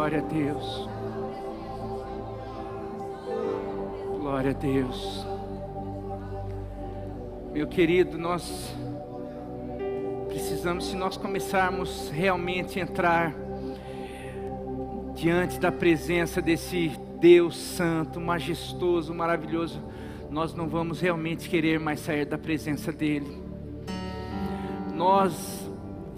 Glória a Deus. Glória a Deus. Meu querido, nós precisamos, se nós começarmos realmente a entrar diante da presença desse Deus santo, majestoso, maravilhoso, nós não vamos realmente querer mais sair da presença dEle. Nós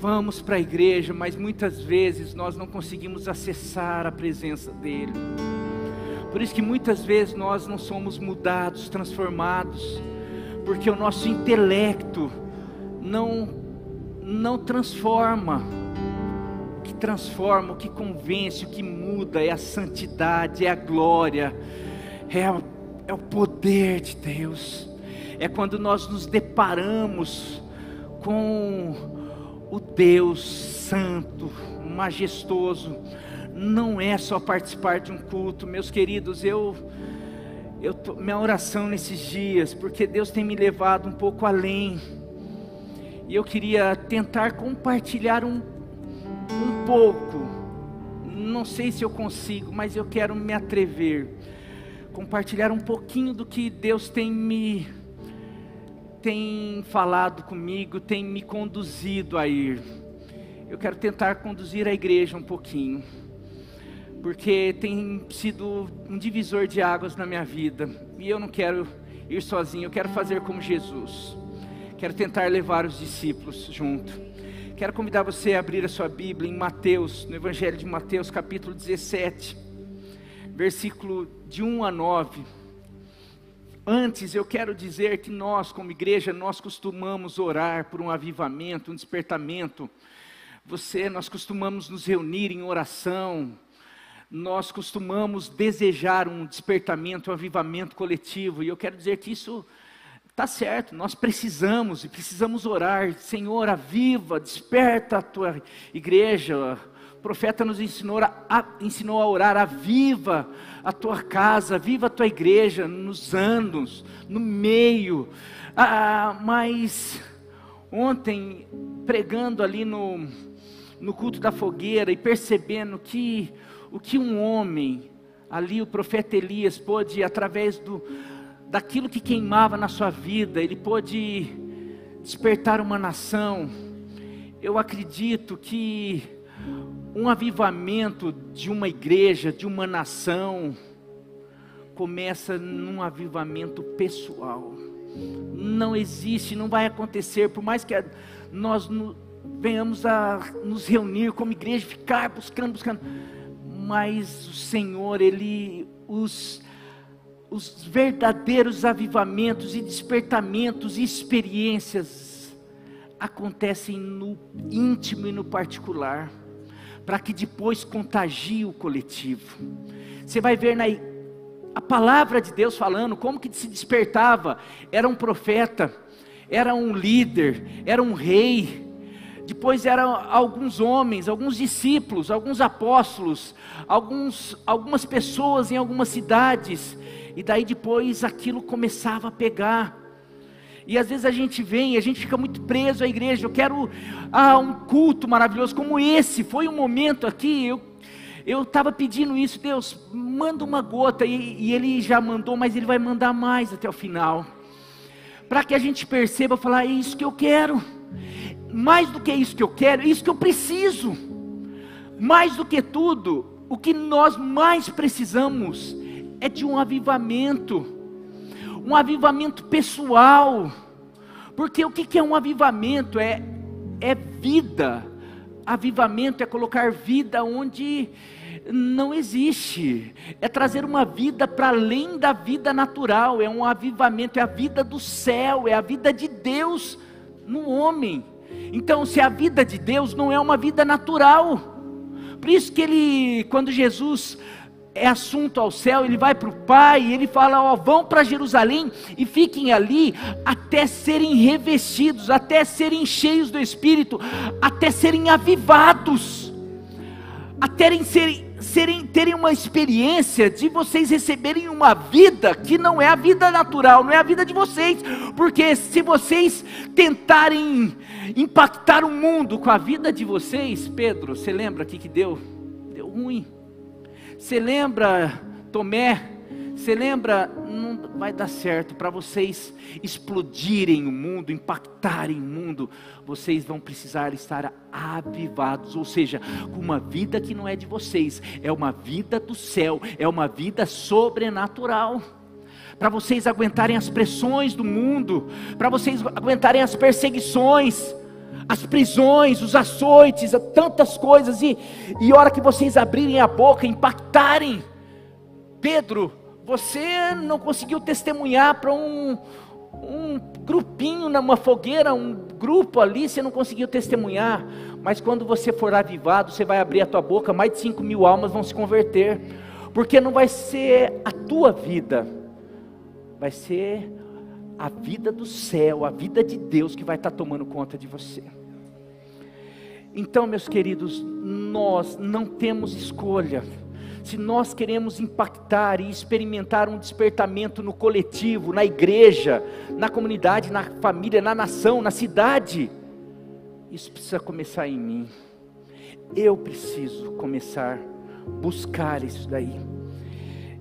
vamos para a igreja, mas muitas vezes nós não conseguimos acessar a presença dEle. Por isso que muitas vezes nós não somos mudados, transformados, porque o nosso intelecto não transforma. O que transforma, o que convence, o que muda é a santidade, é a glória, é o poder de Deus. É quando nós nos deparamos com o Deus santo, majestoso. Não é só participar de um culto, meus queridos. Minha oração nesses dias, porque Deus tem me levado um pouco além, e eu queria tentar compartilhar um pouco. Não sei se eu consigo, mas eu quero me atrever, compartilhar um pouquinho do que Deus tem falado comigo, tem me conduzido a ir. Eu quero tentar conduzir a igreja um pouquinho, porque tem sido um divisor de águas na minha vida, e eu não quero ir sozinho, eu quero fazer como Jesus. Quero tentar levar os discípulos junto. Quero convidar você a abrir a sua Bíblia em Mateus, no Evangelho de Mateus, capítulo 17, versículo de 1 a 9. Antes, eu quero dizer que nós, como igreja, nós costumamos orar por um avivamento, um despertamento. Nós costumamos nos reunir em oração. Nós costumamos desejar um despertamento, um avivamento coletivo. E eu quero dizer que isso está certo. Nós precisamos orar. Senhor, aviva, desperta a tua igreja. O profeta nos ensinou a orar: aviva a tua casa, aviva a tua igreja nos anos, no meio. Mas ontem, pregando ali no culto da fogueira e percebendo que o que um homem, ali o profeta Elias, pôde, através daquilo que queimava na sua vida, ele pôde despertar uma nação. Eu acredito que um avivamento de uma igreja, de uma nação, começa num avivamento pessoal. Não existe, não vai acontecer, por mais que nós venhamos a nos reunir como igreja, ficar buscando, mas o Senhor, os verdadeiros avivamentos e despertamentos e experiências acontecem no íntimo e no particular, para que depois contagie o coletivo. Você vai ver a palavra de Deus falando como que se despertava. Era um profeta, era um líder, era um rei. Depois eram alguns homens, alguns discípulos, alguns apóstolos, algumas pessoas em algumas cidades. E daí depois aquilo começava a pegar. E às vezes a gente fica muito preso à igreja. Eu quero um culto maravilhoso como esse. Foi um momento aqui, eu estava pedindo isso: Deus, manda uma gota. E Ele já mandou, mas Ele vai mandar mais até o final, para que a gente perceba, falar: é isso que eu quero. Mais do que isso que eu quero, é isso que eu preciso. Mais do que tudo, o que nós mais precisamos é de um avivamento pessoal. Porque o que é um avivamento? É vida. Avivamento é colocar vida onde não existe, é trazer uma vida para além da vida natural. É um avivamento, é a vida do céu, é a vida de Deus no homem. Então, se a vida de Deus não é uma vida natural, por isso que quando Jesus é assunto ao céu, ele vai para o Pai, e ele fala: vão para Jerusalém e fiquem ali até serem revestidos, até serem cheios do Espírito, até serem avivados, até terem uma experiência de vocês receberem uma vida que não é a vida natural, não é a vida de vocês. Porque se vocês tentarem impactar o mundo com a vida de vocês, Pedro, você lembra aqui que deu ruim. Você lembra, Tomé? Você lembra? Não vai dar certo. Para vocês explodirem o mundo, impactarem o mundo, vocês vão precisar estar avivados, ou seja, com uma vida que não é de vocês, é uma vida do céu, é uma vida sobrenatural. Para vocês aguentarem as pressões do mundo, para vocês aguentarem as perseguições, as prisões, os açoites, tantas coisas, e a hora que vocês abrirem a boca, impactarem. Pedro, você não conseguiu testemunhar para um grupinho numa fogueira, um grupo ali, você não conseguiu testemunhar, mas quando você for avivado, você vai abrir a tua boca, mais de 5.000 almas vão se converter, porque não vai ser a tua vida, vai ser a vida do céu, a vida de Deus que vai estar tomando conta de você. Então, meus queridos, nós não temos escolha. Se nós queremos impactar e experimentar um despertamento no coletivo, na igreja, na comunidade, na família, na nação, na cidade, isso precisa começar em mim. Eu preciso começar a buscar isso daí.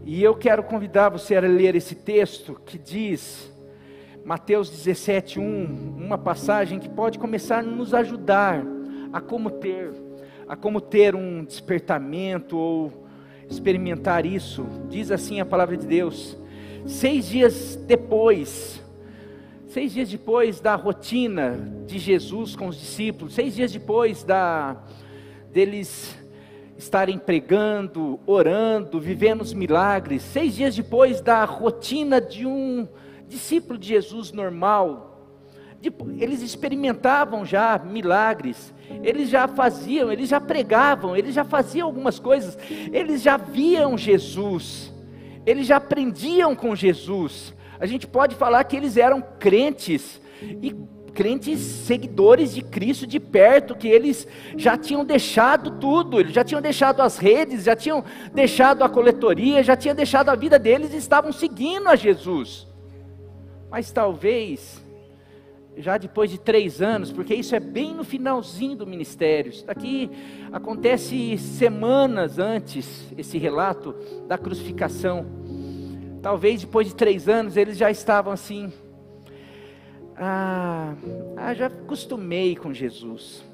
E eu quero convidar você a ler esse texto que diz, Mateus 17:1, uma passagem que pode começar a nos ajudar a como ter um despertamento ou experimentar isso. Diz assim a palavra de Deus: 6 dias depois da rotina de Jesus com os discípulos, 6 dias depois deles estarem pregando, orando, vivendo os milagres, 6 dias depois da rotina de um discípulo de Jesus normal, eles experimentavam já milagres, eles já faziam, eles já pregavam, eles já faziam algumas coisas, eles já viam Jesus, eles já aprendiam com Jesus. A gente pode falar que eles eram crentes, e crentes seguidores de Cristo de perto, que eles já tinham deixado tudo, eles já tinham deixado as redes, já tinham deixado a coletoria, já tinham deixado a vida deles e estavam seguindo a Jesus. Mas talvez já depois de 3 anos, porque isso é bem no finalzinho do ministério, isso daqui acontece semanas antes, esse relato da crucificação, talvez depois de 3 anos, eles já estavam assim, já acostumei com Jesus,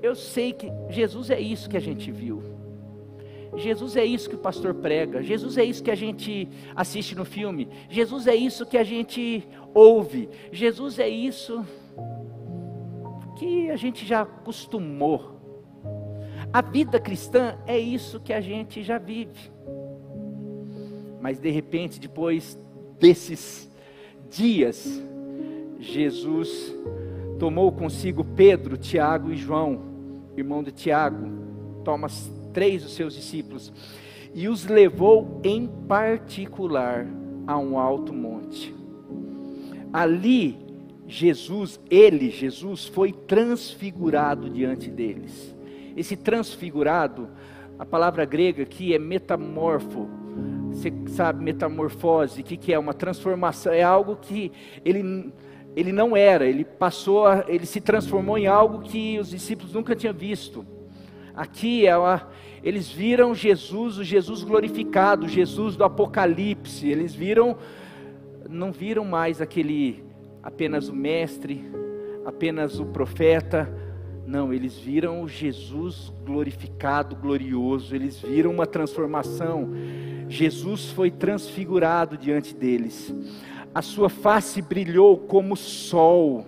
eu sei que Jesus é isso que a gente viu, Jesus é isso que o pastor prega, Jesus é isso que a gente assiste no filme, Jesus é isso que a gente ouve, Jesus é isso que a gente já acostumou. A vida cristã é isso que a gente já vive. Mas de repente, depois desses dias, Jesus tomou consigo Pedro, Tiago e João, irmão de Tiago, toma 3 dos seus discípulos, e os levou em particular a um alto monte. Ali, Jesus foi transfigurado diante deles. Esse transfigurado, a palavra grega aqui é metamorfo. Você sabe, metamorfose, o que é? Uma transformação, é algo que ele não era, ele se transformou em algo que os discípulos nunca tinham visto. Aqui eles viram Jesus, o Jesus glorificado, o Jesus do Apocalipse. Eles não viram mais apenas o mestre, apenas o profeta. Não, eles viram o Jesus glorificado, glorioso. Eles viram uma transformação. Jesus foi transfigurado diante deles. A sua face brilhou como o sol,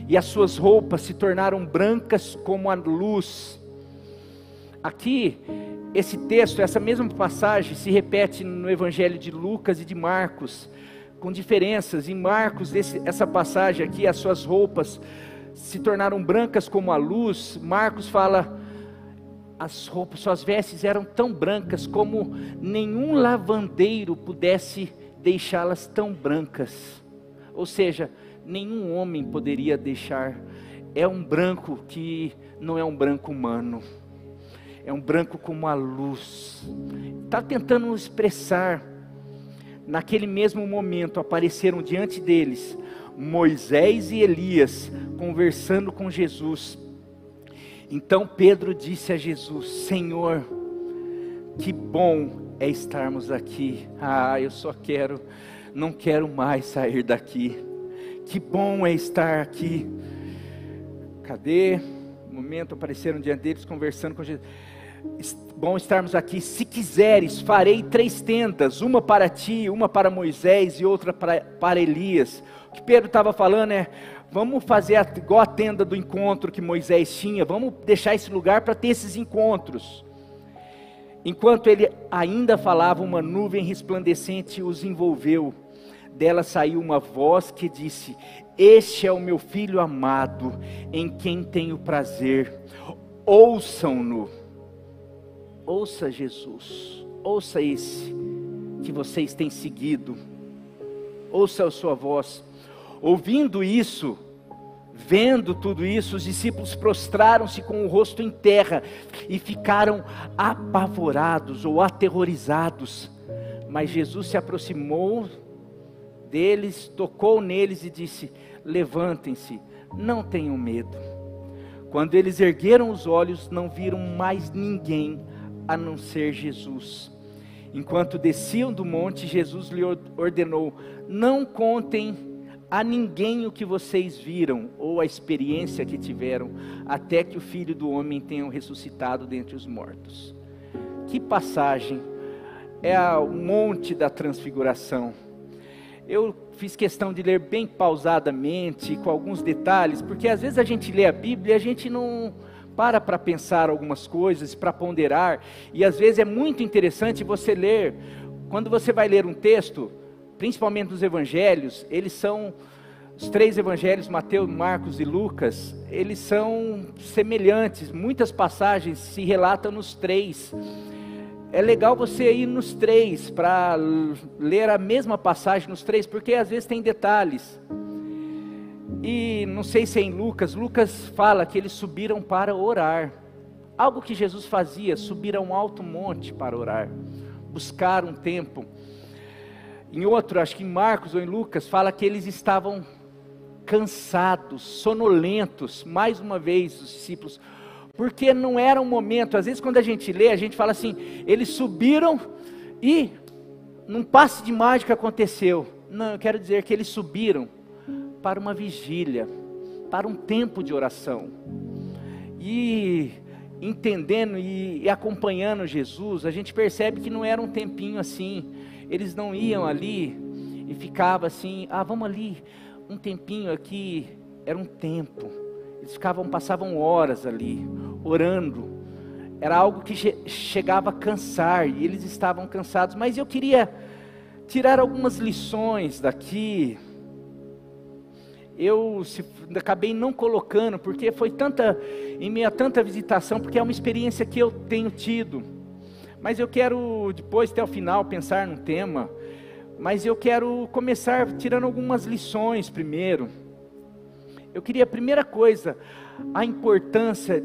e as suas roupas se tornaram brancas como a luz. Aqui, esse texto, essa mesma passagem se repete no Evangelho de Lucas e de Marcos, com diferenças. Em Marcos, essa passagem aqui, as suas roupas se tornaram brancas como a luz. Marcos fala, suas vestes eram tão brancas como nenhum lavandeiro pudesse deixá-las tão brancas. Ou seja, nenhum homem poderia deixar. É um branco que não é um branco humano. É um branco como a luz. Está tentando expressar. Naquele mesmo momento apareceram diante deles Moisés e Elias conversando com Jesus. Então Pedro disse a Jesus: Senhor, Que bom é estarmos aqui. Não quero mais sair daqui. Que bom é estar aqui. Cadê? Um momento apareceram diante deles conversando com Jesus. Bom estarmos aqui. Se quiseres, farei 3 tendas, uma para ti, uma para Moisés e outra para Elias. O que Pedro estava falando é: vamos fazer igual a tenda do encontro que Moisés tinha, vamos deixar esse lugar para ter esses encontros. Enquanto ele ainda falava, uma nuvem resplandecente os envolveu. Dela saiu uma voz que disse: este é o meu filho amado, em quem tenho prazer. Ouçam-no. Ouça Jesus, ouça esse que vocês têm seguido. Ouça a sua voz. Ouvindo isso, vendo tudo isso, os discípulos prostraram-se com o rosto em terra e ficaram apavorados ou aterrorizados. Mas Jesus se aproximou deles, tocou neles e disse: levantem-se, não tenham medo. Quando eles ergueram os olhos, não viram mais ninguém a não ser Jesus. Enquanto desciam do monte, Jesus lhe ordenou: não contem a ninguém o que vocês viram ou a experiência que tiveram, até que o Filho do Homem tenha ressuscitado dentre os mortos. Que passagem! É o monte da transfiguração. Eu fiz questão de ler bem pausadamente, com alguns detalhes, porque às vezes a gente lê a Bíblia e a gente não para pensar algumas coisas, para ponderar, e às vezes é muito interessante você ler. Quando você vai ler um texto, principalmente nos evangelhos, eles são, os 3 evangelhos, Mateus, Marcos e Lucas, eles são semelhantes, muitas passagens se relatam nos 3, é legal você ir nos 3, para ler a mesma passagem nos 3, porque às vezes tem detalhes. E não sei se é em Lucas fala que eles subiram para orar, algo que Jesus fazia, subir a um alto monte para orar, buscar um tempo. Em outro, acho que em Marcos ou em Lucas, fala que eles estavam cansados, sonolentos, mais uma vez os discípulos, porque não era um momento. Às vezes quando a gente lê, a gente fala assim: eles subiram e num passe de mágica aconteceu. Não, eu quero dizer que eles subiram para uma vigília, para um tempo de oração. E entendendo e acompanhando Jesus, a gente percebe que não era um tempinho assim. Eles não iam ali e ficavam assim: vamos ali, um tempinho aqui. Era um tempo. Eles passavam horas ali, orando. Era algo que chegava a cansar, e eles estavam cansados. Mas eu queria tirar algumas lições daqui. Eu acabei não colocando, porque foi em meio a tanta visitação, porque é uma experiência que eu tenho tido. Mas eu quero depois, até o final, pensar num tema. Mas eu quero começar tirando algumas lições primeiro. Eu queria, a primeira coisa, a importância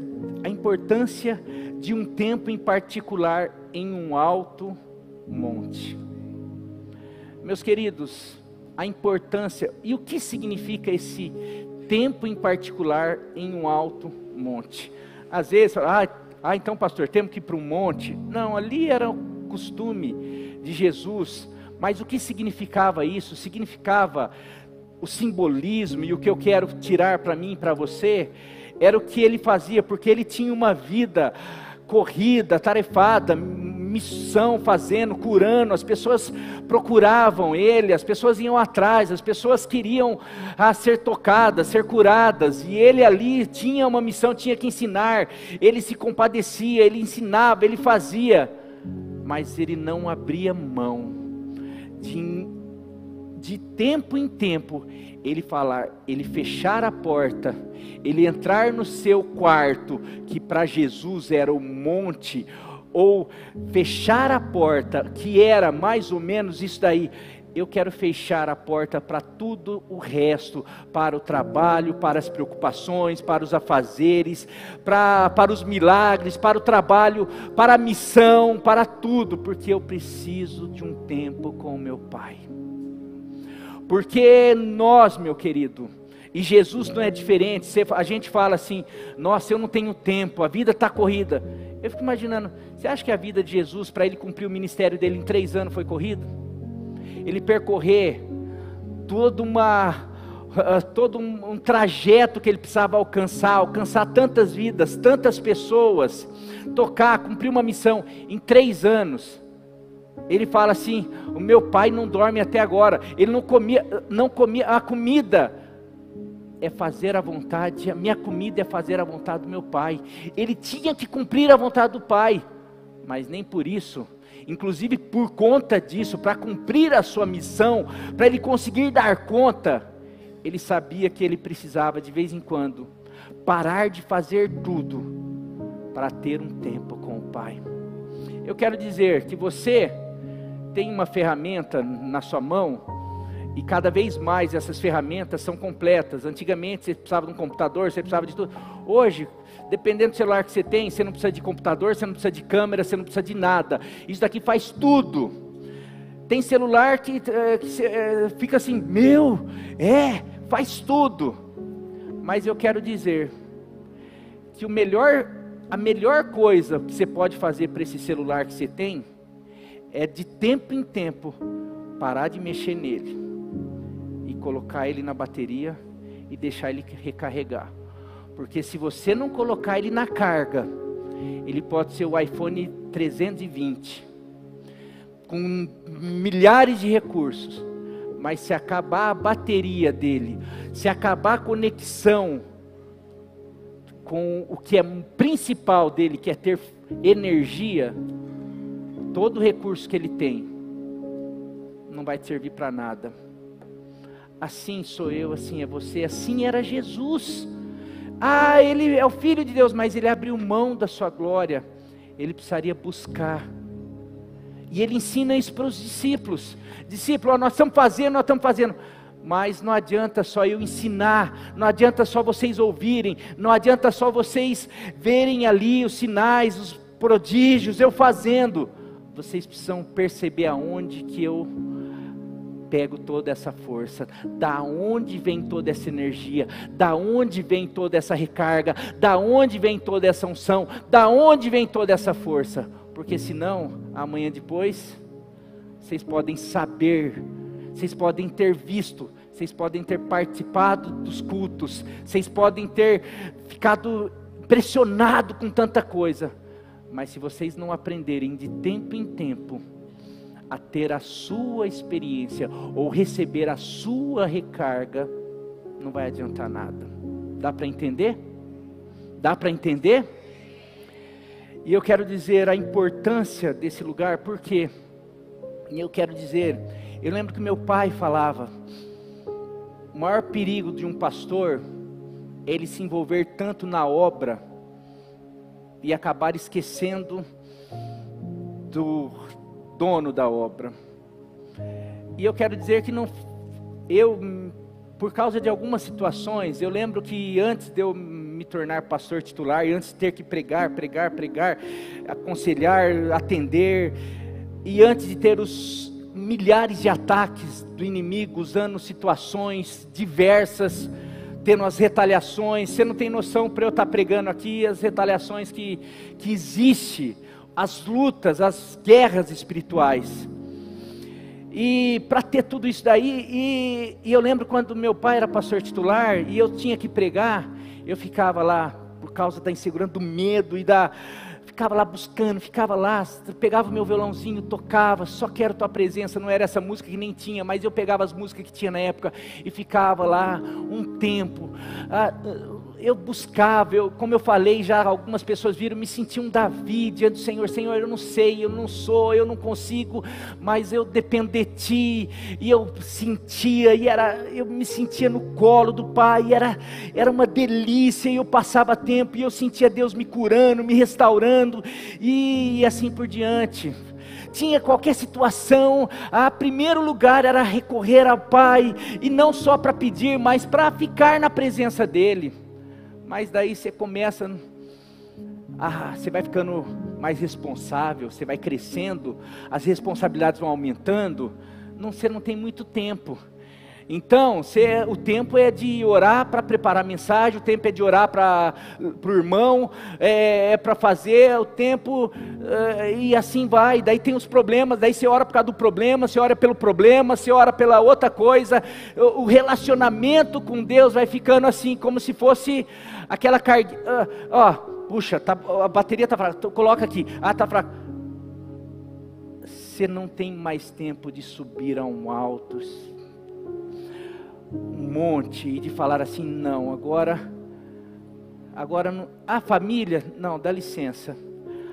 de um tempo em particular em um alto monte. Meus queridos, a importância, e o que significa esse tempo em particular em um alto monte? Às vezes, então pastor, temos que ir para um monte. Não, ali era o costume de Jesus, mas o que significava isso? Significava o simbolismo, e o que eu quero tirar para mim e para você, era o que ele fazia, porque ele tinha uma vida corrida, tarefada, missão fazendo, curando. As pessoas procuravam ele, as pessoas iam atrás, as pessoas queriam ser tocadas, ser curadas, e ele ali tinha uma missão, tinha que ensinar. Ele se compadecia, ele ensinava, ele fazia, mas ele não abria mão de tempo em tempo, ele fechar a porta, ele entrar no seu quarto, que para Jesus era o monte, ou fechar a porta, que era mais ou menos isso daí. Eu quero fechar a porta para tudo o resto, para o trabalho, para as preocupações, para os afazeres, para os milagres, para o trabalho, para a missão, para tudo, porque eu preciso de um tempo com o meu Pai. Porque nós, meu querido, e Jesus não é diferente. A gente fala assim: nossa, eu não tenho tempo, a vida está corrida. Eu fico imaginando, você acha que a vida de Jesus, para ele cumprir o ministério dele em 3 anos, foi corrida? Ele percorrer todo um trajeto que ele precisava alcançar tantas vidas, tantas pessoas, tocar, cumprir uma missão em 3 anos. Ele fala assim: o meu pai não dorme até agora. Ele não comia a comida. É fazer a vontade, a minha comida é fazer a vontade do meu pai. Ele tinha que cumprir a vontade do pai, mas nem por isso, inclusive por conta disso, para cumprir a sua missão, para ele conseguir dar conta, ele sabia que ele precisava de vez em quando parar de fazer tudo para ter um tempo com o pai. Eu quero dizer que você tem uma ferramenta na sua mão, e cada vez mais essas ferramentas são completas. Antigamente você precisava de um computador, você precisava de tudo. Hoje, dependendo do celular que você tem, você não precisa de computador, você não precisa de câmera, você não precisa de nada. Isso daqui faz tudo. Tem celular que fica assim, faz tudo. Mas eu quero dizer que a melhor coisa que você pode fazer para esse celular que você tem, é de tempo em tempo, parar de mexer nele, e colocar ele na bateria, e deixar ele recarregar. Porque se você não colocar ele na carga, ele pode ser o iPhone 320, com milhares de recursos, mas se acabar a bateria dele, se acabar a conexão com o que é principal dele, que é ter energia, todo o recurso que ele tem não vai te servir para nada. Assim sou eu, assim é você, assim era Jesus. Ele é o Filho de Deus, mas ele abriu mão da sua glória. Ele precisaria buscar. E ele ensina isso para os discípulos. Discípulos, nós estamos fazendo. Mas não adianta só eu ensinar, não adianta só vocês ouvirem, não adianta só vocês verem ali os sinais, os prodígios, eu fazendo. Vocês precisam perceber aonde que eu pego toda essa força, da onde vem toda essa energia, da onde vem toda essa recarga, da onde vem toda essa unção, da onde vem toda essa força. Porque senão, amanhã depois, vocês podem saber, vocês podem ter visto, vocês podem ter participado dos cultos, vocês podem ter ficado impressionado com tanta coisa, mas se vocês não aprenderem de tempo em tempo a ter a sua experiência ou receber a sua recarga, não vai adiantar nada. Dá para entender? Dá para entender? E eu quero dizer a importância desse lugar, porque eu quero dizer, eu lembro que meu pai falava, o maior perigo de um pastor é ele se envolver tanto na obra e acabar esquecendo do dono da obra. E eu quero dizer que por causa de algumas situações, eu lembro que antes de eu me tornar pastor titular, e antes de ter que pregar, aconselhar, atender, e antes de ter os milhares de ataques do inimigo, usando situações diversas, tendo as retaliações, você não tem noção para eu estar pregando aqui, as retaliações que existe, as lutas, as guerras espirituais, e para ter tudo isso daí, e eu lembro quando meu pai era pastor titular, e eu tinha que pregar, eu ficava lá, por causa da insegurança, do medo, ficava lá buscando, pegava o meu violãozinho, tocava, só quero tua presença, não era essa música que nem tinha, mas eu pegava as músicas que tinha na época, e ficava lá um tempo, eu buscava, como eu falei já, algumas pessoas viram, me sentia um Davi diante do Senhor, Senhor, eu não sei, eu não sou, eu não consigo, mas eu dependo de Ti, e eu sentia, eu me sentia no colo do Pai, era uma delícia, e eu passava tempo, e eu sentia Deus me curando, me restaurando, e assim por diante. Tinha qualquer situação, primeiro lugar era recorrer ao Pai, e não só para pedir, mas para ficar na presença dEle. Mas daí você começa, você vai ficando mais responsável, você vai crescendo, as responsabilidades vão aumentando, você não tem muito tempo. Então, o tempo é de orar para preparar a mensagem, o tempo é de orar para o irmão, é para fazer o tempo, e assim vai. Daí tem os problemas, daí você ora por causa do problema, você ora pelo problema, você ora pela outra coisa. O relacionamento com Deus vai ficando assim, como se fosse aquela carga. Puxa, a bateria está fraca, coloca aqui, está fraca. Você não tem mais tempo de subir a um monte e de falar assim, não, agora não, a família, não, dá licença,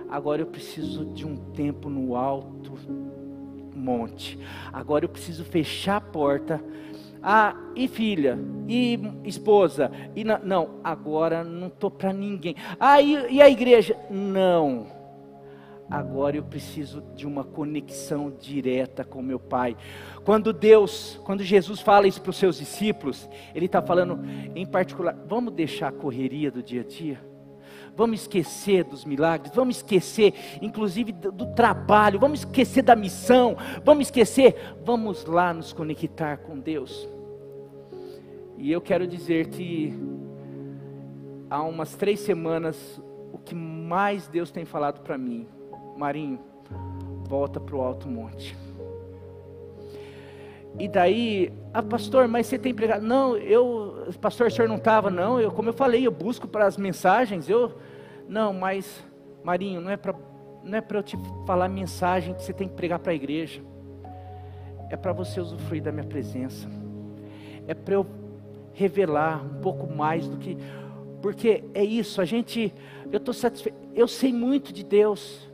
agora eu preciso de um tempo no alto monte, agora eu preciso fechar a porta, e filha, e esposa, e não, agora não estou para ninguém, e a igreja, não, agora eu preciso de uma conexão direta com meu Pai. Quando Jesus fala isso para os seus discípulos, Ele está falando em particular, vamos deixar a correria do dia a dia? Vamos esquecer dos milagres, vamos esquecer inclusive do trabalho, vamos esquecer da missão, vamos lá nos conectar com Deus. E eu quero dizer que há umas 3 semanas, o que mais Deus tem falado para mim, Marinho, volta para o alto monte. E daí, pastor, mas você tem pregado? Não, pastor, o senhor não estava? Não, como eu falei, eu busco para as mensagens, não, mas, Marinho, não é para eu te falar a mensagem que você tem que pregar para a igreja, é para você usufruir da minha presença, é para eu revelar um pouco mais do que, porque é isso, eu estou satisfeito, eu sei muito de Deus,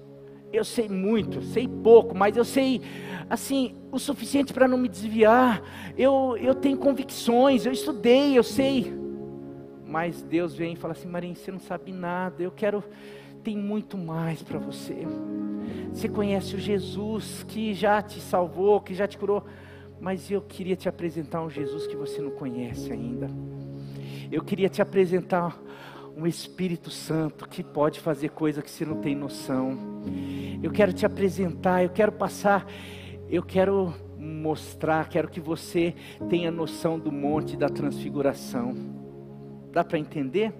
eu sei muito, sei pouco, mas eu sei, assim, o suficiente para não me desviar, eu tenho convicções, eu estudei, eu sei, mas Deus vem e fala assim, Marinho, você não sabe nada, tem muito mais para você, você conhece o Jesus que já te salvou, que já te curou, mas eu queria te apresentar um Jesus que você não conhece ainda, eu queria te apresentar um Espírito Santo que pode fazer coisa que você não tem noção, eu quero te apresentar, eu quero mostrar, quero que você tenha noção do monte da transfiguração, dá para entender?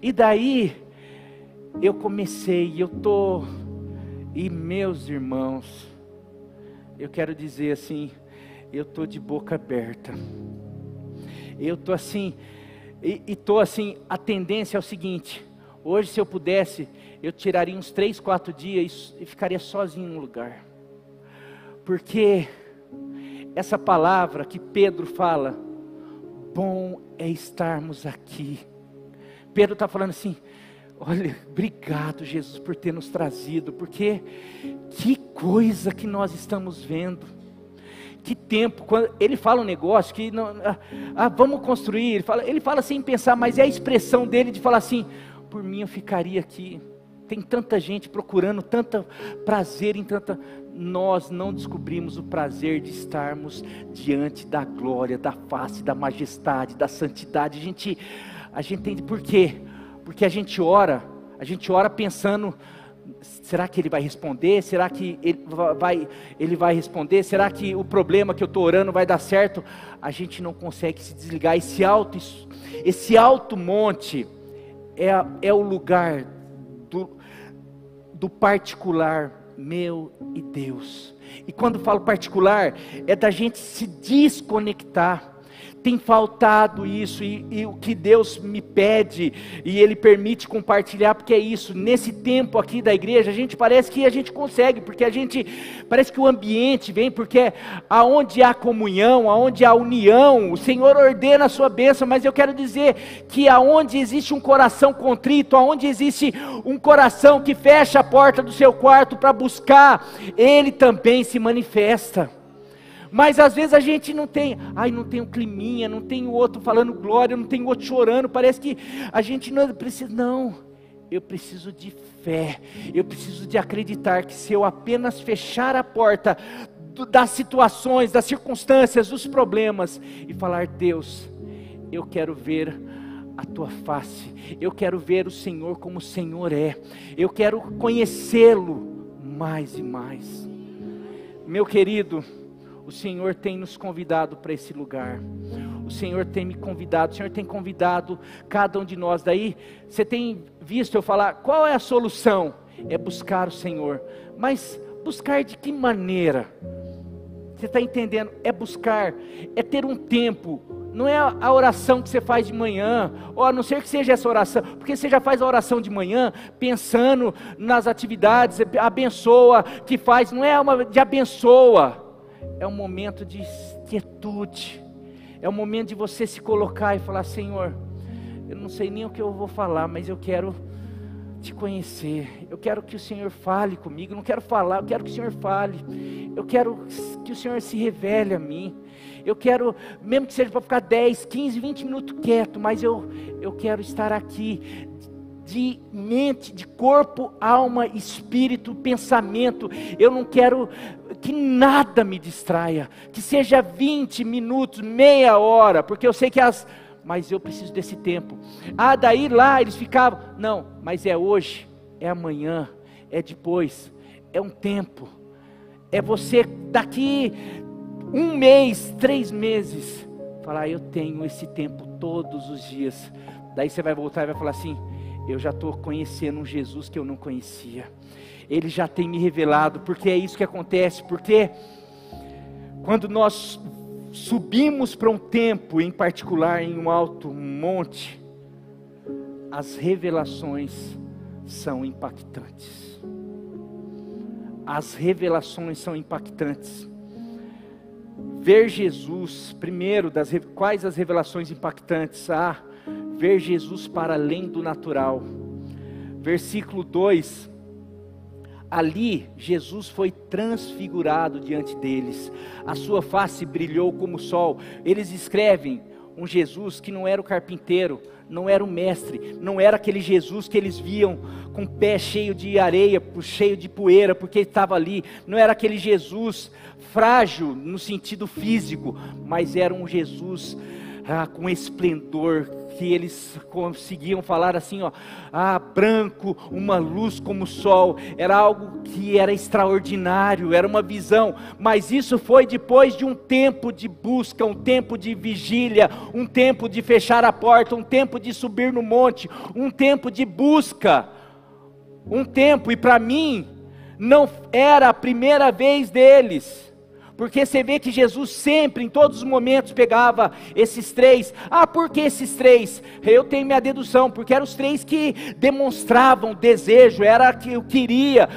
E daí, eu comecei, e meus irmãos, eu quero dizer assim, eu estou de boca aberta, eu estou assim, a tendência é o seguinte, hoje se eu pudesse, eu tiraria uns 3, 4 dias e ficaria sozinho no lugar, porque essa palavra que Pedro fala, bom é estarmos aqui, Pedro está falando assim, olha, obrigado Jesus por ter nos trazido, porque que coisa que nós estamos vendo, que tempo, quando ele fala um negócio que não, vamos construir, ele fala sem pensar, mas é a expressão dele de falar assim, por mim eu ficaria aqui, tem tanta gente procurando tanto prazer em nós não descobrimos o prazer de estarmos diante da glória, da face, da majestade, da santidade, a gente entende por quê? Porque a gente ora pensando, será que ele vai responder? Será que ele vai responder? Será que o problema que eu estou orando vai dar certo? A gente não consegue se desligar. Esse alto monte é o lugar do particular meu e Deus. E quando falo particular, é da gente se desconectar. Tem faltado isso, e o que Deus me pede, e Ele permite compartilhar, porque é isso, nesse tempo aqui da igreja, parece que a gente consegue, porque parece que o ambiente vem, porque aonde há comunhão, aonde há união, o Senhor ordena a sua bênção, mas eu quero dizer, que aonde existe um coração contrito, aonde existe um coração que fecha a porta do seu quarto para buscar, Ele também se manifesta. Mas às vezes a gente não tem um climinha, não tem o outro falando glória, não tem o outro chorando, parece que a gente não precisa, eu preciso de fé, eu preciso de acreditar que se eu apenas fechar a porta das situações, das circunstâncias, dos problemas, e falar, Deus, eu quero ver a tua face, eu quero ver o Senhor como o Senhor é, eu quero conhecê-lo mais e mais. Meu querido, o Senhor tem nos convidado para esse lugar. O Senhor tem me convidado, o Senhor tem convidado cada um de nós. Daí, você tem visto eu falar, qual é a solução? É buscar o Senhor. Mas buscar de que maneira? Você está entendendo? É buscar, é ter um tempo. Não é a oração que você faz de manhã, ou a não ser que seja essa oração, porque você já faz a oração de manhã, pensando nas atividades, abençoa, que faz, não é uma de abençoa, é um momento de quietude, é um momento de você se colocar e falar, Senhor, eu não sei nem o que eu vou falar, mas eu quero te conhecer, eu quero que o Senhor fale comigo, eu não quero falar, eu quero que o Senhor fale, eu quero que o Senhor se revele a mim, eu quero, mesmo que seja para ficar 10, 15, 20 minutos quieto, mas eu quero estar aqui, de mente, de corpo, alma, espírito, pensamento, eu não quero que nada me distraia, que seja 20 minutos, meia hora, porque eu sei que mas eu preciso desse tempo. Daí lá eles ficavam, não, mas é hoje, é amanhã, é depois, é um tempo, é você daqui 1 mês, 3 meses, falar, eu tenho esse tempo todos os dias. Daí você vai voltar e vai falar assim, eu já estou conhecendo um Jesus que eu não conhecia, Ele já tem me revelado, porque é isso que acontece, porque quando nós subimos para um tempo, em particular em um alto monte, as revelações são impactantes. As revelações são impactantes. Ver Jesus, primeiro, quais as revelações impactantes? Ver Jesus para além do natural. Versículo 2. Ali, Jesus foi transfigurado diante deles, a sua face brilhou como o sol. Eles escrevem um Jesus que não era o carpinteiro, não era o mestre, não era aquele Jesus que eles viam com o pé cheio de areia, cheio de poeira, porque ele estava ali. Não era aquele Jesus frágil no sentido físico, mas era um Jesus com esplendor, que eles conseguiam falar assim, branco, uma luz como o sol. Era algo que era extraordinário, era uma visão, mas isso foi depois de um tempo de busca, um tempo de vigília, um tempo de fechar a porta, um tempo de subir no monte, um tempo de busca, um tempo, e para mim, não era a primeira vez deles, porque você vê que Jesus sempre, em todos os momentos, pegava esses 3. Por que esses 3? Eu tenho minha dedução, porque eram os 3 que demonstravam desejo, era que eu queria,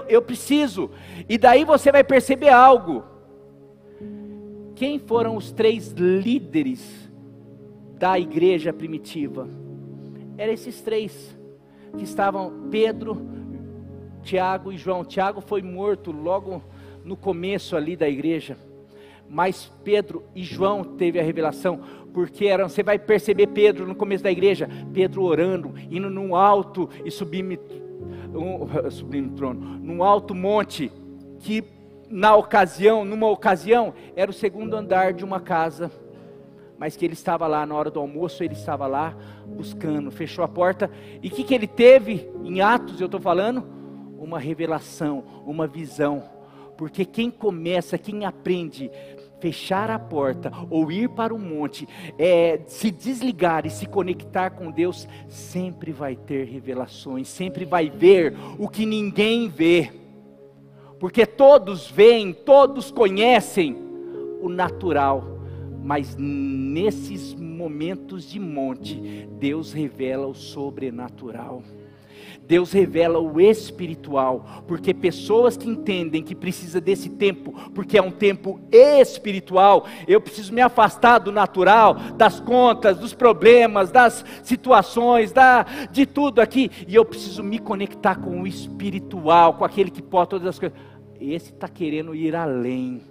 eu preciso. E daí você vai perceber algo. Quem foram os 3 líderes da igreja primitiva? Eram esses 3, que estavam Pedro, Tiago e João. Tiago foi morto logo no começo ali da igreja, mas Pedro e João teve a revelação, porque você vai perceber Pedro no começo da igreja, Pedro orando, indo num alto e sublime trono, num alto monte, que numa ocasião, era o 2º andar de uma casa, mas que ele estava lá na hora do almoço, ele estava lá buscando, fechou a porta, e o que ele teve, em Atos eu estou falando, uma revelação, uma visão. Porque quem aprende fechar a porta ou ir para o monte, se desligar e se conectar com Deus, sempre vai ter revelações, sempre vai ver o que ninguém vê. Porque todos veem, todos conhecem o natural, mas nesses momentos de monte, Deus revela o sobrenatural. Deus revela o espiritual, porque pessoas que entendem que precisa desse tempo, porque é um tempo espiritual, eu preciso me afastar do natural, das contas, dos problemas, das situações, de tudo aqui, e eu preciso me conectar com o espiritual, com aquele que pode todas as coisas. Esse está querendo ir além.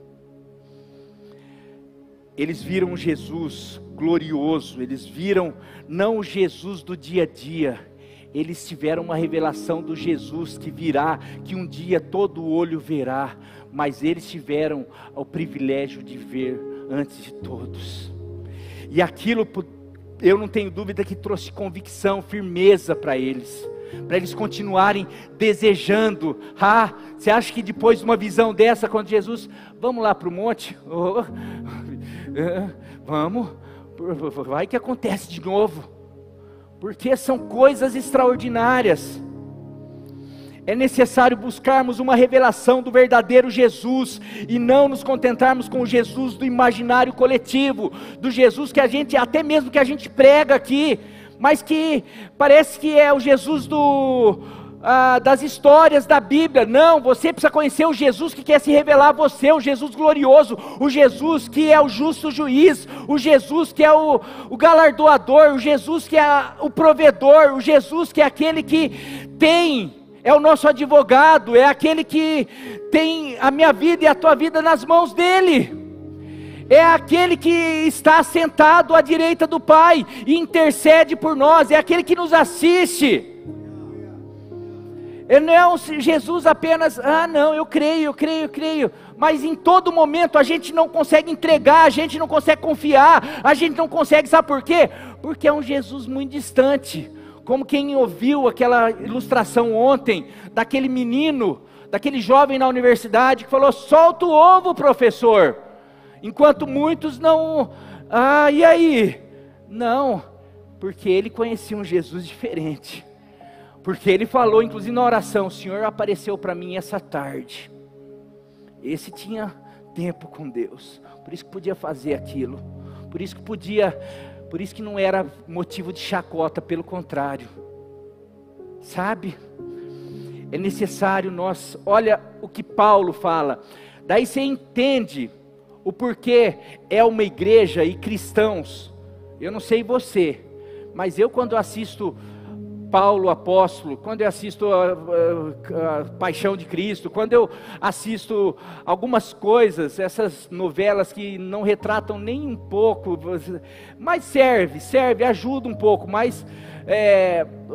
Eles viram Jesus glorioso, eles viram não o Jesus do dia a dia, eles tiveram uma revelação do Jesus que virá, que um dia todo olho verá, mas eles tiveram o privilégio de ver antes de todos, e aquilo, eu não tenho dúvida que trouxe convicção, firmeza para eles, para eles continuarem desejando. Ah, você acha que depois de uma visão dessa, quando Jesus, vamos lá para o monte? Oh, vamos, vai que acontece de novo, porque são coisas extraordinárias. É necessário buscarmos uma revelação do verdadeiro Jesus, e não nos contentarmos com o Jesus do imaginário coletivo, do Jesus que a gente, até mesmo que a gente prega aqui, mas que parece que é o Jesus das histórias da Bíblia. Não, você precisa conhecer o Jesus que quer se revelar a você, o Jesus glorioso, o Jesus que é o justo juiz, o Jesus que é o galardoador, o Jesus que é o provedor, o Jesus que é aquele que é o nosso advogado, é aquele que tem a minha vida e a tua vida nas mãos dele. É aquele que está sentado à direita do Pai e intercede por nós, é aquele que nos assiste. Não é um Jesus apenas, não, eu creio, mas em todo momento a gente não consegue entregar, a gente não consegue confiar, a gente não consegue, sabe por quê? Porque é um Jesus muito distante, como quem ouviu aquela ilustração ontem, daquele menino, daquele jovem na universidade, que falou, solta o ovo, professor, enquanto muitos não, e aí? Não, porque ele conhecia um Jesus diferente, porque ele falou, inclusive na oração, o Senhor apareceu para mim essa tarde, esse tinha tempo com Deus, por isso que podia fazer aquilo, por isso que não era motivo de chacota, pelo contrário, sabe? É necessário olha o que Paulo fala, daí você entende o porquê é uma igreja e cristãos. Eu não sei você, mas eu quando assisto Paulo apóstolo, quando eu assisto a Paixão de Cristo, quando eu assisto algumas coisas, essas novelas que não retratam nem um pouco, mas serve, ajuda um pouco, mas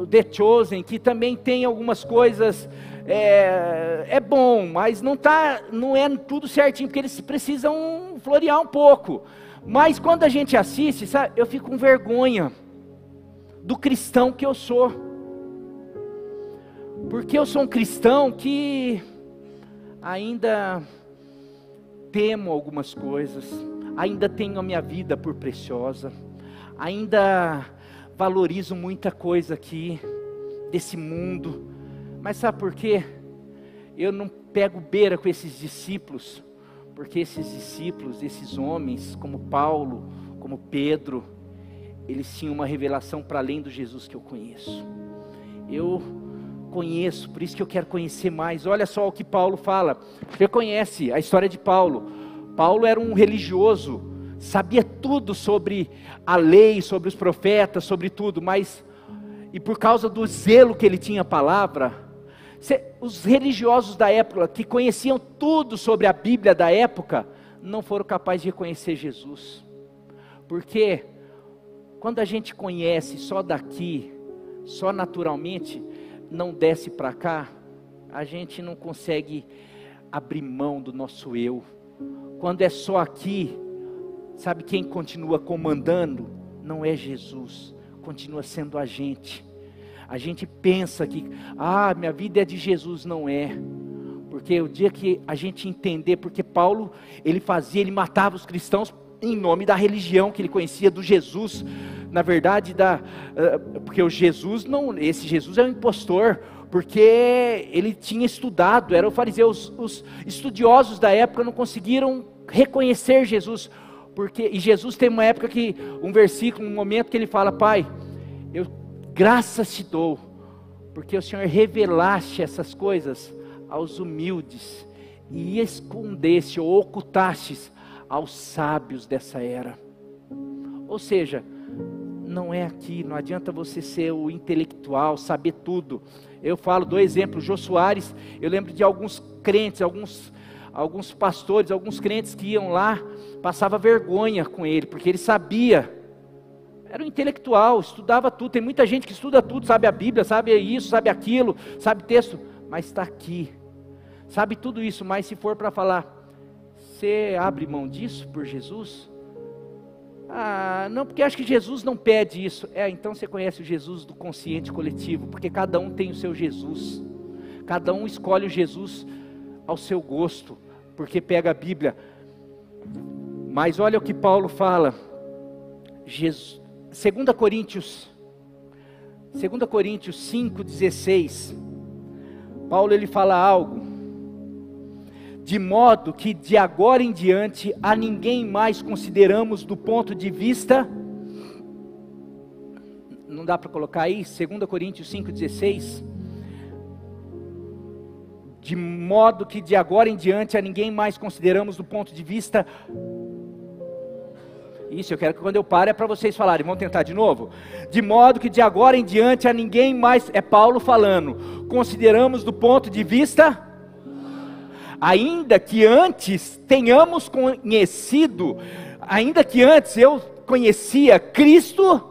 The Chosen, que também tem algumas coisas, é bom, mas não é tudo certinho, porque eles precisam florear um pouco, mas quando a gente assiste, sabe, eu fico com vergonha do cristão que eu sou, porque eu sou um cristão que ainda temo algumas coisas, ainda tenho a minha vida por preciosa, ainda valorizo muita coisa aqui, desse mundo, mas sabe por quê? Eu não pego beira com esses discípulos, porque esses discípulos, esses homens, como Paulo, como Pedro, eles tinham uma revelação para além do Jesus que eu conheço. Eu conheço, por isso que eu quero conhecer mais. Olha só o que Paulo fala. Você conhece a história de Paulo. Paulo era um religioso, sabia tudo sobre a lei, sobre os profetas, sobre tudo, e por causa do zelo que ele tinha a palavra, os religiosos da época, que conheciam tudo sobre a Bíblia da época, não foram capazes de reconhecer Jesus, porque quando a gente conhece só daqui, só naturalmente, não desce para cá, a gente não consegue abrir mão do nosso eu. Quando é só aqui, sabe quem continua comandando? Não é Jesus, continua sendo a gente. A gente pensa que, minha vida é de Jesus, não é. Porque o dia que a gente entender, porque Paulo, ele matava os cristãos em nome da religião que ele conhecia, do Jesus, na verdade, porque esse Jesus é um impostor, porque ele tinha estudado, era o fariseu, os estudiosos da época não conseguiram reconhecer Jesus, e Jesus tem uma época um versículo, um momento que ele fala, Pai, eu graças te dou, porque o Senhor revelaste essas coisas aos humildes, e escondeste ou ocultastes aos sábios dessa era. Ou seja, não é aqui, não adianta você ser o intelectual, saber tudo. Eu dou exemplo, Jô Soares, eu lembro de alguns crentes, alguns pastores, alguns crentes que iam lá, passava vergonha com ele, porque ele sabia, era um intelectual, estudava tudo. Tem muita gente que estuda tudo, sabe a Bíblia, sabe isso, sabe aquilo, sabe texto, mas está aqui, sabe tudo isso, mas se for para falar, você abre mão disso por Jesus? Ah, não, porque acho que Jesus não pede isso. Então você conhece o Jesus do consciente coletivo, porque cada um tem o seu Jesus. Cada um escolhe o Jesus ao seu gosto, porque pega a Bíblia. Mas olha o que Paulo fala. 2 Coríntios 5,16. Paulo ele fala algo. De modo que de agora em diante a ninguém mais consideramos do ponto de vista. Não dá para colocar aí? 2 Coríntios 5,16. De modo que de agora em diante a ninguém mais consideramos do ponto de vista. Isso, eu quero que quando eu pare é para vocês falarem. Vamos tentar de novo? De modo que de agora em diante a ninguém mais, é Paulo falando, consideramos do ponto de vista. Ainda que antes tenhamos conhecido, ainda que antes eu conhecia Cristo,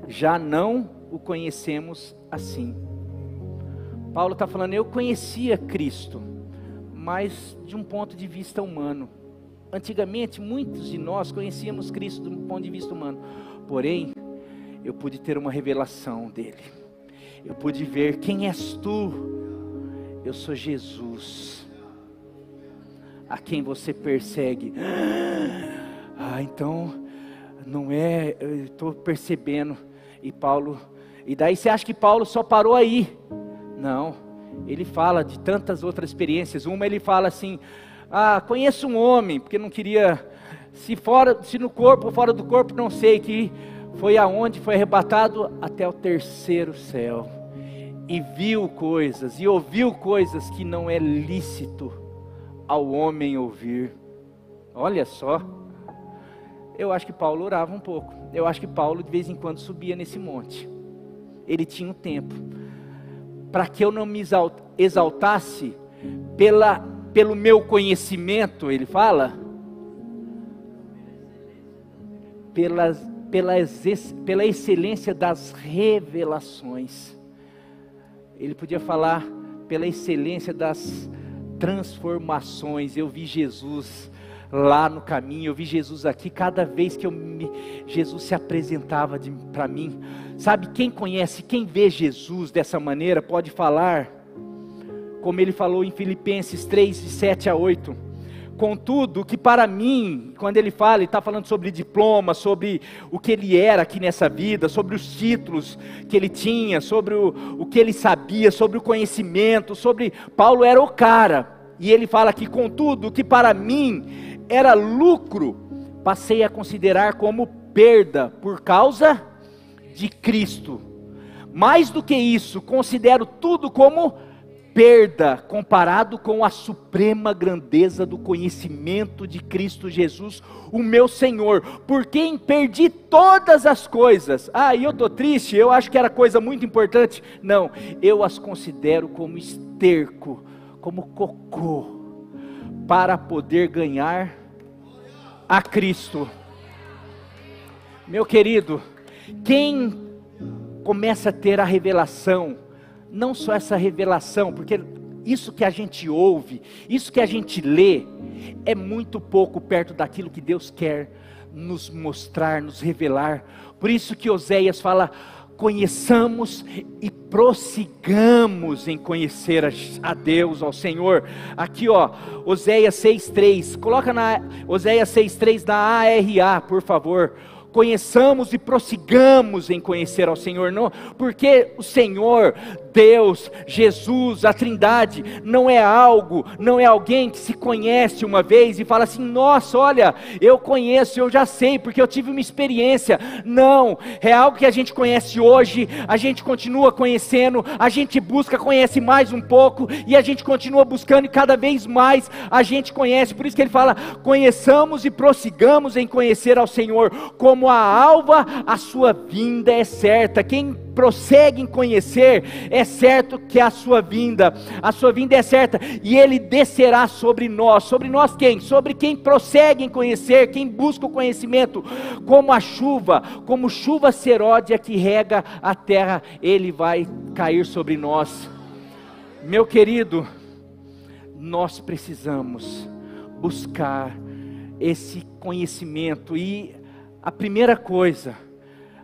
já não o conhecemos assim. Paulo está falando, eu conhecia Cristo, mas de um ponto de vista humano. Antigamente, muitos de nós conhecíamos Cristo de um ponto de vista humano. Porém, eu pude ter uma revelação dele. Eu pude ver, quem és tu? Eu sou Jesus, a quem você persegue. Então, não é, eu estou percebendo. E daí você acha que Paulo só parou aí? Não, ele fala de tantas outras experiências. Uma ele fala assim, conheço um homem, porque não queria, se no corpo ou fora do corpo, não sei, que foi aonde foi arrebatado até o terceiro céu, e viu coisas, e ouviu coisas que não é lícito ao homem ouvir. Olha só, eu acho que Paulo orava um pouco, eu acho que Paulo de vez em quando subia nesse monte, ele tinha um tempo, para que eu não me exaltasse pelo meu conhecimento, ele fala, pela excelência das revelações. Ele podia falar pela excelência das transformações. Eu vi Jesus lá no caminho, eu vi Jesus aqui, cada vez que Jesus se apresentava para mim. Sabe, quem conhece, quem vê Jesus dessa maneira, pode falar, como ele falou em Filipenses 3, de 7 a 8. Contudo, que para mim, quando ele fala, ele está falando sobre diploma, sobre o que ele era aqui nessa vida, sobre os títulos que ele tinha, sobre o que ele sabia, sobre o conhecimento, Paulo era o cara, e ele fala que contudo, que para mim era lucro, passei a considerar como perda, por causa de Cristo. Mais do que isso, considero tudo como perda, comparado com a suprema grandeza do conhecimento de Cristo Jesus, o meu Senhor, por quem perdi todas as coisas. E eu estou triste, eu acho que era coisa muito importante. Não, eu as considero como esterco, como cocô, para poder ganhar a Cristo. Meu querido, quem começa a ter a revelação, não só essa revelação, porque isso que a gente ouve, isso que a gente lê, é muito pouco perto daquilo que Deus quer nos mostrar, nos revelar. Por isso que Oséias fala, conheçamos e prossigamos em conhecer a Deus, ao Senhor. Aqui Oséias 6,3, coloca na Oséias 6,3 na ARA, por favor. Conheçamos e prossigamos em conhecer ao Senhor, não, porque o Senhor, Deus, Jesus, a Trindade, não é alguém que se conhece uma vez e fala assim, nossa, olha, eu conheço, eu já sei, porque eu tive uma experiência. Não, é algo que a gente conhece hoje, a gente continua conhecendo, a gente busca, conhece mais um pouco, e a gente continua buscando, e cada vez mais a gente conhece. Por isso que ele fala, conheçamos e prossigamos em conhecer ao Senhor, como a alva, a sua vinda é certa. Quem prossegue em conhecer, é certo que a sua vinda é certa, e Ele descerá sobre nós quem? Sobre quem prossegue em conhecer, quem busca o conhecimento, como chuva seródia que rega a terra, Ele vai cair sobre nós. Meu querido, nós precisamos buscar esse conhecimento. E a primeira coisa,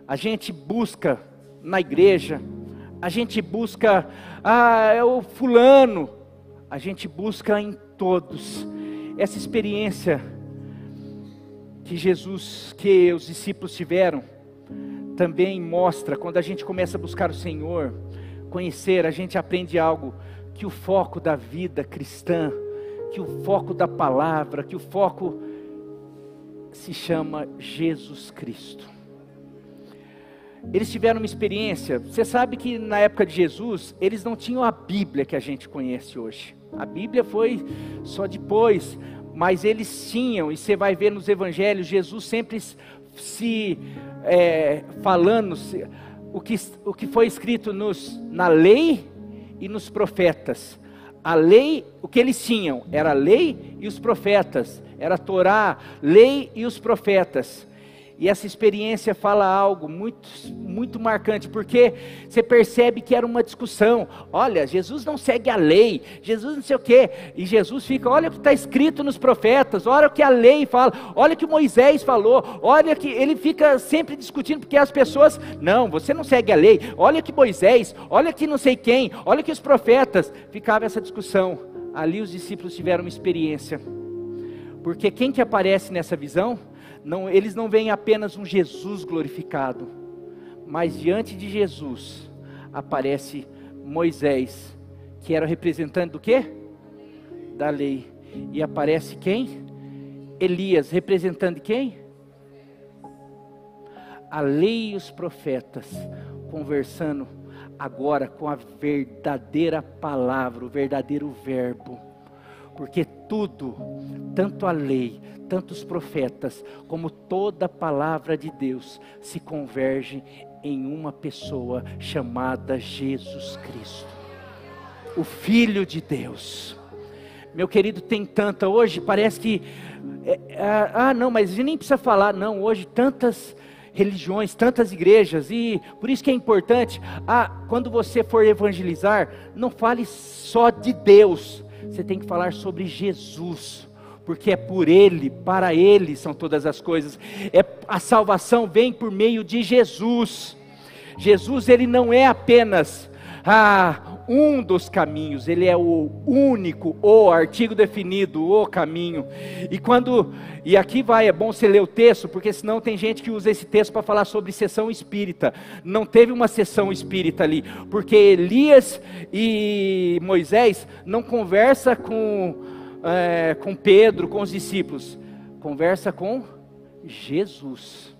a gente busca na igreja, a gente busca, é o fulano, a gente busca em todos. Essa experiência que os discípulos tiveram, também mostra, quando a gente começa a buscar o Senhor, conhecer, a gente aprende algo, que o foco da vida cristã, que o foco da palavra, que o foco se chama Jesus Cristo. Eles tiveram uma experiência, você sabe que na época de Jesus, eles não tinham a Bíblia que a gente conhece hoje. A Bíblia foi só depois, mas eles tinham, e você vai ver nos evangelhos, Jesus sempre falando o que foi escrito na lei e nos profetas. A lei, o que eles tinham, era a lei e os profetas, era a Torá, lei e os profetas. E essa experiência fala algo muito, muito marcante, porque você percebe que era uma discussão. Olha, Jesus não segue a lei, Jesus não sei o quê, e Jesus fica, olha o que está escrito nos profetas, olha o que a lei fala, olha o que Moisés falou, olha que ele fica sempre discutindo, porque as pessoas, não, você não segue a lei, olha que Moisés, olha que não sei quem, olha que os profetas, ficava essa discussão. Ali os discípulos tiveram uma experiência, porque quem que aparece nessa visão? Não, eles não veem apenas um Jesus glorificado, mas diante de Jesus aparece Moisés, que era o representante do quê? Da lei. E aparece quem? Elias, representante de quem? A lei e os profetas, conversando agora com a verdadeira palavra, o verdadeiro verbo. Porque tudo, tanto a lei, tanto os profetas, como toda a palavra de Deus, se converge em uma pessoa chamada Jesus Cristo, o Filho de Deus. Meu querido, tem tanta, hoje parece que, não, mas a gente nem precisa falar, não, hoje tantas religiões, tantas igrejas, e por isso que é importante, quando você for evangelizar, não fale só de Deus, você tem que falar sobre Jesus, porque é por Ele, para Ele são todas as coisas. A salvação vem por meio de Jesus. Jesus, Ele não é apenas um dos caminhos, Ele é o único, o artigo definido, o caminho. E aqui é bom você ler o texto, porque senão tem gente que usa esse texto para falar sobre sessão espírita. Não teve uma sessão espírita ali, porque Elias e Moisés não conversa com Pedro, com os discípulos, conversa com Jesus.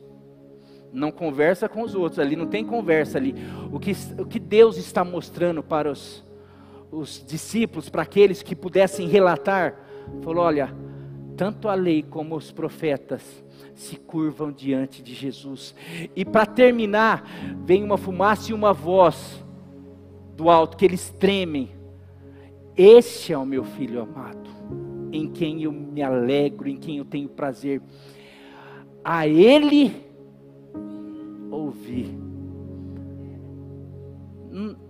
Não conversa com os outros, ali não tem conversa ali. O que Deus está mostrando para os discípulos, para aqueles que pudessem relatar, falou: olha, tanto a lei como os profetas se curvam diante de Jesus. E para terminar, vem uma fumaça e uma voz do alto, que eles tremem. Este é o meu filho amado, em quem eu me alegro, em quem eu tenho prazer. A Ele ouvir.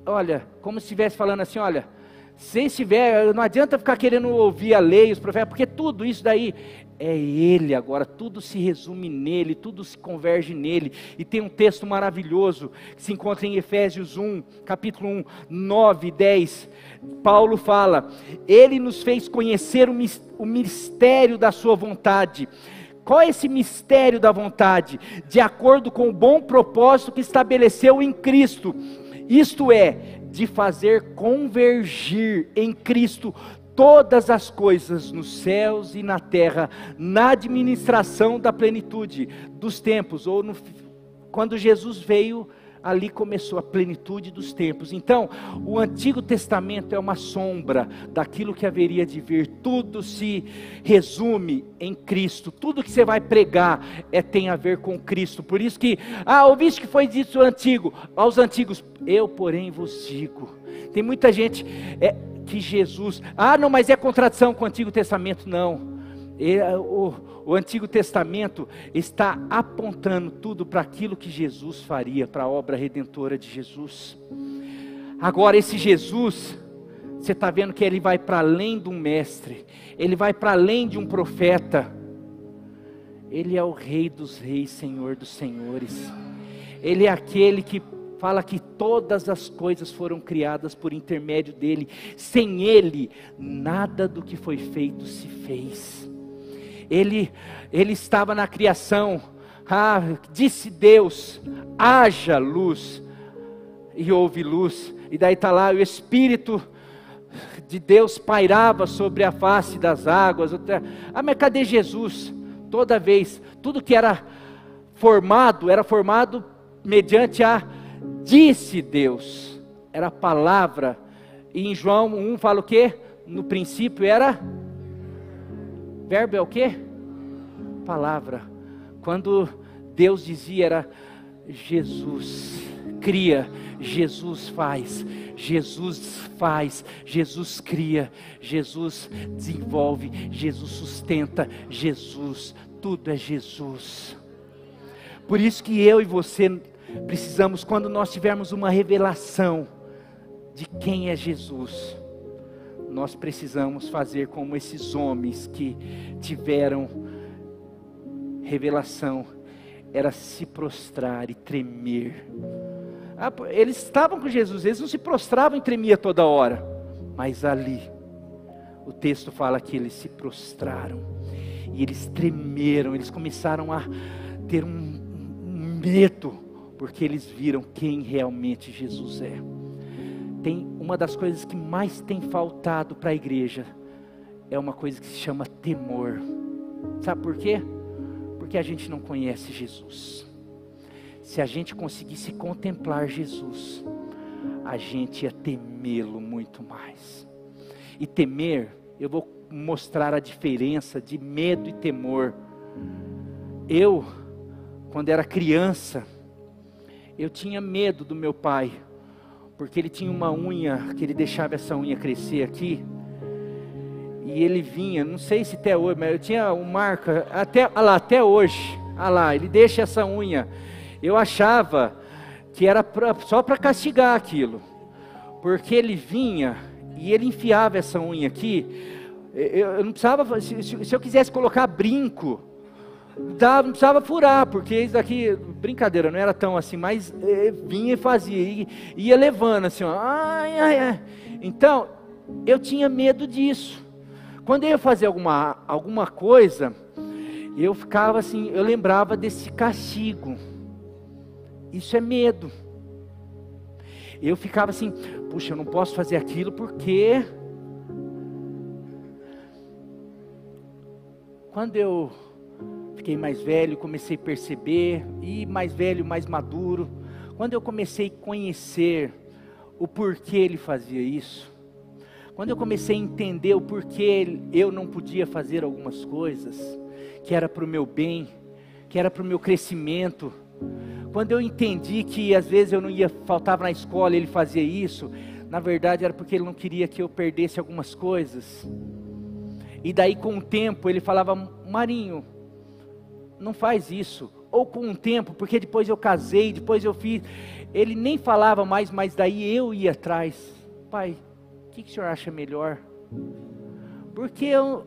Olha, como se estivesse falando assim, olha, se estiver, não adianta ficar querendo ouvir a lei, os profetas, porque tudo isso daí é Ele agora, tudo se resume nele, tudo se converge nele. E tem um texto maravilhoso, que se encontra em Efésios 1, capítulo 1, 9 e 10, Paulo fala: Ele nos fez conhecer o mistério da sua vontade. Qual é esse mistério da vontade? De acordo com o bom propósito que estabeleceu em Cristo, isto é, de fazer convergir em Cristo todas as coisas nos céus e na terra, na administração da plenitude dos tempos, quando Jesus veio, ali começou a plenitude dos tempos. Então, o Antigo Testamento é uma sombra daquilo que haveria de vir. Tudo se resume em Cristo. Tudo que você vai pregar tem a ver com Cristo. Por isso que, ouviste que foi dito aos antigos, eu porém vos digo. Tem muita gente que Jesus, não, mas é contradição com o Antigo Testamento. Não. O Antigo Testamento está apontando tudo para aquilo que Jesus faria, para a obra redentora de Jesus. Agora esse Jesus, você está vendo que ele vai para além de um mestre, ele vai para além de um profeta, Ele é o Rei dos Reis, Senhor dos Senhores. Ele é aquele que fala que todas as coisas foram criadas por intermédio dele. Sem ele, nada do que foi feito se fez. Ele estava na criação. Disse Deus, haja luz, e houve luz. E daí está lá, o Espírito de Deus pairava sobre a face das águas. Mas cadê Jesus? Toda vez, tudo que era formado mediante a disse Deus, era a palavra. E em João 1 fala o quê? No princípio era, verbo é o quê? Palavra. Quando Deus dizia era Jesus cria, Jesus faz, Jesus cria, Jesus desenvolve, Jesus sustenta, Jesus, tudo é Jesus. Por isso que eu e você precisamos, quando nós tivermos uma revelação de quem é Jesus, nós precisamos fazer como esses homens que tiveram revelação, era se prostrar e tremer. Eles estavam com Jesus, eles não se prostravam e tremiam toda hora, mas ali, o texto fala que eles se prostraram, e eles tremeram, eles começaram a ter um medo, porque eles viram quem realmente Jesus é. Tem uma das coisas que mais tem faltado para a igreja, é uma coisa que se chama temor. Sabe por quê? Porque a gente não conhece Jesus. Se a gente conseguisse contemplar Jesus, a gente ia temê-lo muito mais. E temer, eu vou mostrar a diferença de medo e temor. Eu, quando era criança, eu tinha medo do meu pai, porque ele tinha uma unha, que ele deixava essa unha crescer aqui, e ele vinha, não sei se até hoje, mas eu tinha uma marca, até hoje, ele deixa essa unha. Eu achava que era só para castigar aquilo, porque ele vinha e ele enfiava essa unha aqui. Eu não precisava, se eu quisesse colocar brinco, não precisava furar, porque isso daqui, brincadeira, não era tão assim, mas vinha e fazia, ia levando assim, ó. Então, eu tinha medo disso. Quando eu ia fazer alguma coisa, eu ficava assim, eu lembrava desse castigo. Isso é medo. Eu ficava assim, puxa, eu não posso fazer aquilo porque... Quando eu fiquei mais velho, comecei a perceber, e mais velho, mais maduro, quando eu comecei a conhecer o porquê ele fazia isso, quando eu comecei a entender o porquê eu não podia fazer algumas coisas, que era para o meu bem, que era para o meu crescimento, quando eu entendi que às vezes eu não faltava na escola e ele fazia isso, na verdade era porque ele não queria que eu perdesse algumas coisas. E daí com o tempo ele falava, Marinho, não faz isso. Ou com o tempo, porque depois eu casei, depois eu fiz, ele nem falava mais, mas daí eu ia atrás. Pai, o que o senhor acha melhor? Porque eu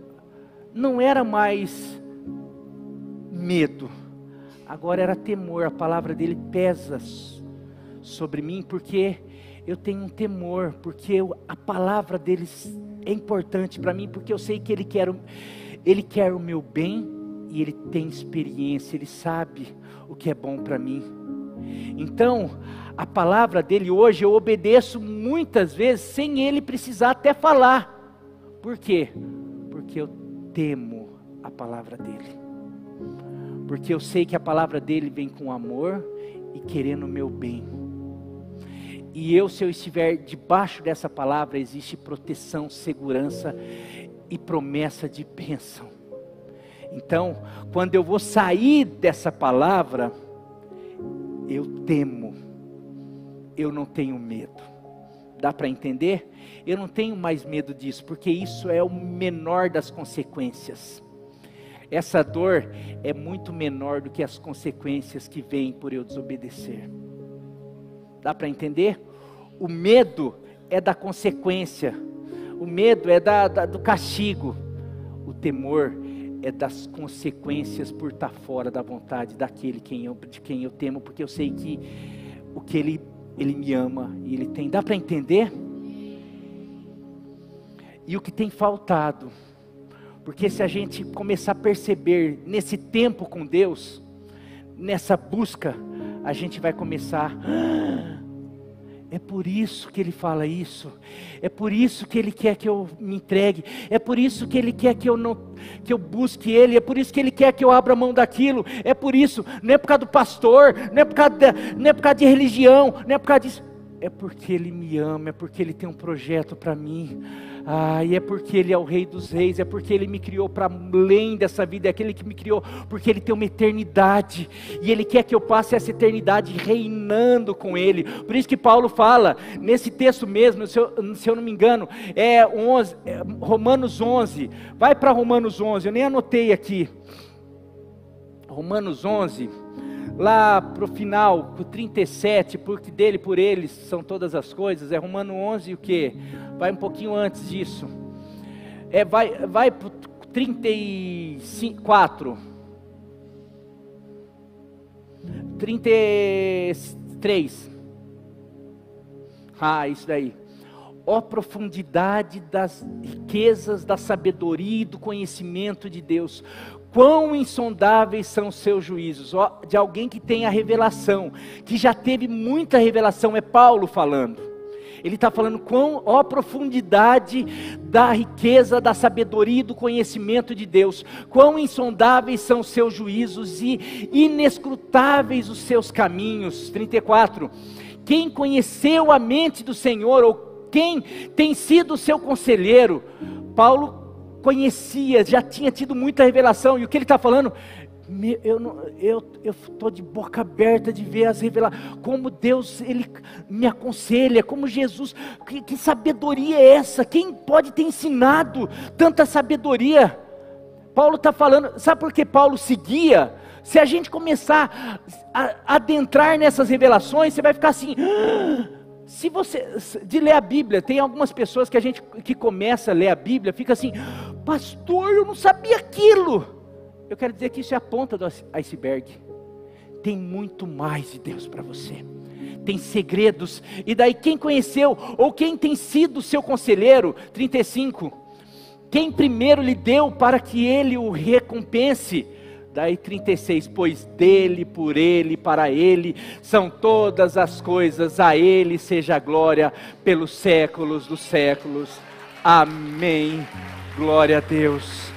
não era mais medo, agora era temor. A palavra dele pesa sobre mim, porque eu tenho um temor, porque a palavra deles é importante para mim, porque eu sei que ele quer o meu bem, e ele tem experiência, ele sabe o que é bom para mim. Então, a palavra dele hoje eu obedeço muitas vezes, sem ele precisar até falar. Por quê? Porque eu temo a palavra dele. Porque eu sei que a palavra dele vem com amor e querendo o meu bem. E se eu estiver debaixo dessa palavra, existe proteção, segurança e promessa de bênção. Então, quando eu vou sair dessa palavra, eu temo, eu não tenho medo. Dá para entender? Eu não tenho mais medo disso, porque isso é o menor das consequências. Essa dor é muito menor do que as consequências que vêm por eu desobedecer. Dá para entender? O medo é da consequência, o medo é do castigo, o temor é das consequências por estar fora da vontade daquele de quem eu temo, porque eu sei que o que ele me ama e ele tem. Dá para entender? E o que tem faltado, porque se a gente começar a perceber nesse tempo com Deus, nessa busca, a gente vai começar, é por isso que Ele fala isso, é por isso que Ele quer que eu me entregue, é por isso que Ele quer que eu busque Ele, é por isso que Ele quer que eu abra mão daquilo, é por isso, não é por causa do pastor, não é por causa de religião, não é por causa disso, é porque Ele me ama, é porque Ele tem um projeto para mim. E é porque Ele é o Rei dos Reis, é porque Ele me criou para além dessa vida, é aquele que me criou, porque Ele tem uma eternidade, e Ele quer que eu passe essa eternidade reinando com Ele. Por isso que Paulo fala, nesse texto mesmo, se eu não me engano, Romanos 11, vai para Romanos 11, eu nem anotei aqui, Romanos 11, lá para o final, o 37, porque dele, por eles, são todas as coisas, é Romanos 11 o que? Vai um pouquinho antes disso, vai para o 34, 33, isso daí, ó profundidade das riquezas, da sabedoria e do conhecimento de Deus, quão insondáveis são os seus juízos, de alguém que tem a revelação, que já teve muita revelação, é Paulo falando, ele está falando ó profundidade da riqueza, da sabedoria e do conhecimento de Deus, quão insondáveis são os seus juízos e inescrutáveis os seus caminhos. 34, quem conheceu a mente do Senhor, ou quem tem sido o seu conselheiro? Paulo conhecia, já tinha tido muita revelação, e o que ele está falando, eu estou de boca aberta de ver as revelações, como Deus, Ele me aconselha, como Jesus, que sabedoria é essa? Quem pode ter ensinado tanta sabedoria? Paulo está falando, sabe por que Paulo seguia? Se a gente começar a adentrar nessas revelações, você vai ficar assim, se você, de ler a Bíblia, tem algumas pessoas que começa a ler a Bíblia, fica assim, pastor, eu não sabia aquilo. Eu quero dizer que isso é a ponta do iceberg. Tem muito mais de Deus para você. Tem segredos. E daí quem conheceu, ou quem tem sido seu conselheiro? 35. Quem primeiro lhe deu para que ele o recompense? Daí 36, pois dele, por ele, para ele, são todas as coisas, a ele seja a glória pelos séculos dos séculos. Amém. Glória a Deus.